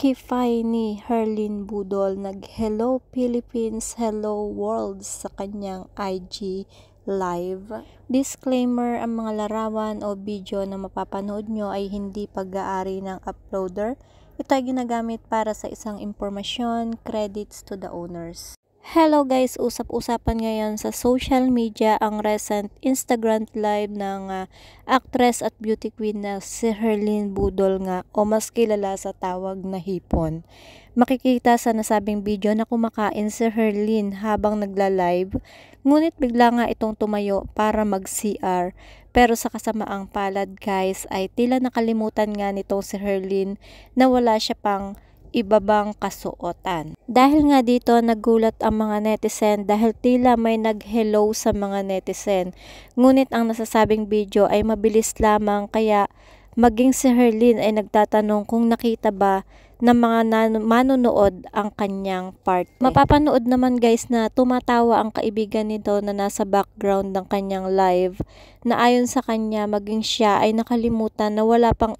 Kifay ni Herlin Budol nag-Hello Philippines, Hello World sa kanyang IG live. Disclaimer, ang mga larawan o video na mapapanood nyo ay hindi pag-aari ng uploader. Ito ay ginagamit para sa isang impormasyon, credits to the owners. Hello guys, usap-usapan ngayon sa social media ang recent Instagram live ng actress at beauty queen na si Herlin Budol nga o mas kilala sa tawag na Hipon. Makikita sa nasabing video na kumakain si Herlin habang nagla-live, ngunit bigla nga itong tumayo para mag-CR. Pero sa kasamaang palad guys ay tila nakalimutan nga nitong si Herlin na wala siya pang ibabang kasuotan. Dahil nga dito nagulat ang mga netizen dahil tila may nag-hello sa mga netizen. Ngunit ang nasasabing video ay mabilis lamang kaya maging si Herlin ay nagtatanong kung nakita ba ng mga manonood ang kanyang part. Mapapanood naman guys na tumatawa ang kaibigan nito na nasa background ng kanyang live na ayon sa kanya maging siya ay nakalimutan na wala pang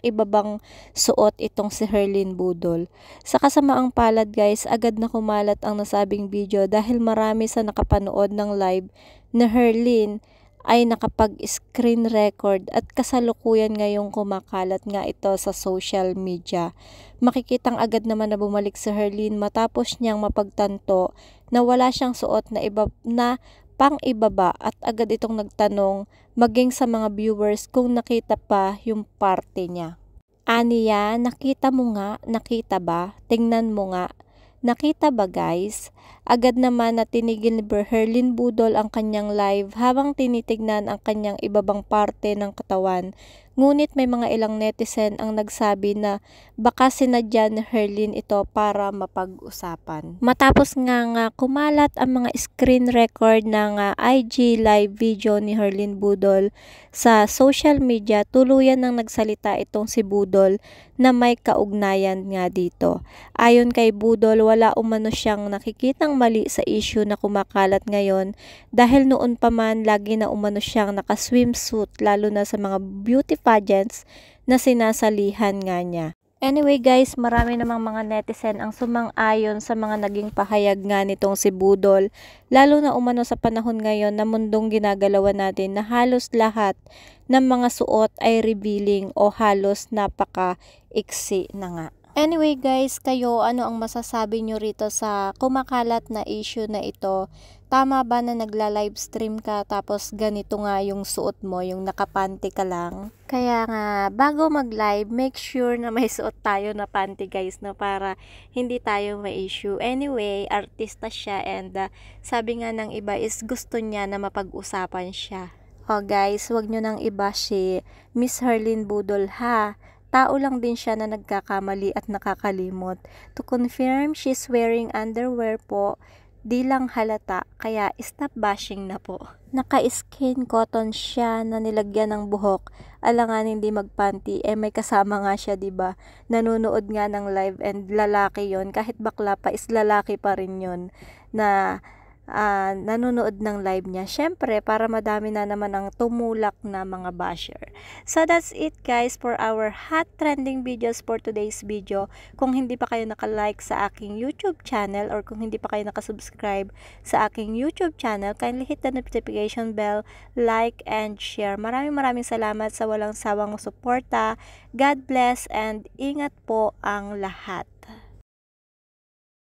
ibabang suot itong si Herlin Budol. Sa kasamaang palad guys, agad na kumalat ang nasabing video dahil marami sa nakapanood ng live na Herlin ay nakapag-screen record at kasalukuyan ngayong kumakalat nga ito sa social media. Makikitang agad naman na bumalik si Herlin matapos niyang mapagtanto na wala siyang suot na pang-ibaba at agad itong nagtanong maging sa mga viewers kung nakita pa yung parte niya. Aniya, nakita mo nga, nakita ba? Tingnan mo nga. Nakita ba guys? Agad naman na tinigil ni Herlin Budol ang kanyang live habang tinitignan ang kanyang ibabang parte ng katawan. Ngunit may mga ilang netizen ang nagsabi na baka sinadya ni Herlin ito para mapag-usapan. Matapos nga kumalat ang mga screen record ng IG live video ni Herlin Budol sa social media, tuluyan nang nagsalita itong si Budol na may kaugnayan nga dito. Ayon kay Budol, wala umano siyang nakikitang mali sa issue na kumakalat ngayon dahil noon pa man lagi na umano siyang naka-swimsuit lalo na sa mga beauty pageants na sinasalihan nga niya. Anyway guys, marami namang mga netizen ang sumang-ayon sa mga naging pahayag nga nitong si Budol, lalo na umano sa panahon ngayon na mundong ginagalawan natin na halos lahat ng mga suot ay revealing o halos napaka-iksi na nga. Anyway guys, kayo ano ang masasabi nyo rito sa kumakalat na issue na ito? Tama ba na nagla-livestream ka tapos ganito nga yung suot mo, yung nakapanty ka lang? Kaya nga, bago mag-live, make sure na may suot tayo na panty guys, no, para hindi tayo ma-issue. Anyway, artista siya and sabi nga ng iba is gusto niya na mapag-usapan siya. Oh guys, wag nyo nang iba si Miss Herlin Budol ha. Tao lang din siya na nagkakamali at nakakalimot. To confirm, she's wearing underwear po. Di lang halata, kaya stop bashing na po. Naka-skin cotton siya na nilagyan ng buhok. Alangan hindi magpanty, may kasama nga siya, 'di ba? Nanonood nga ng live and lalaki 'yon, kahit bakla pa is lalaki pa rin 'yon na nanonood ng live niya. Syempre, para madami na naman ang tumulak na mga basher. So, that's it guys for our hot trending videos for today's video. Kung hindi pa kayo nakalike sa aking YouTube channel or kung hindi pa kayo nakasubscribe sa aking YouTube channel, kindly hit the notification bell, like, and share. Maraming salamat sa walang sawang suporta. God bless and ingat po ang lahat.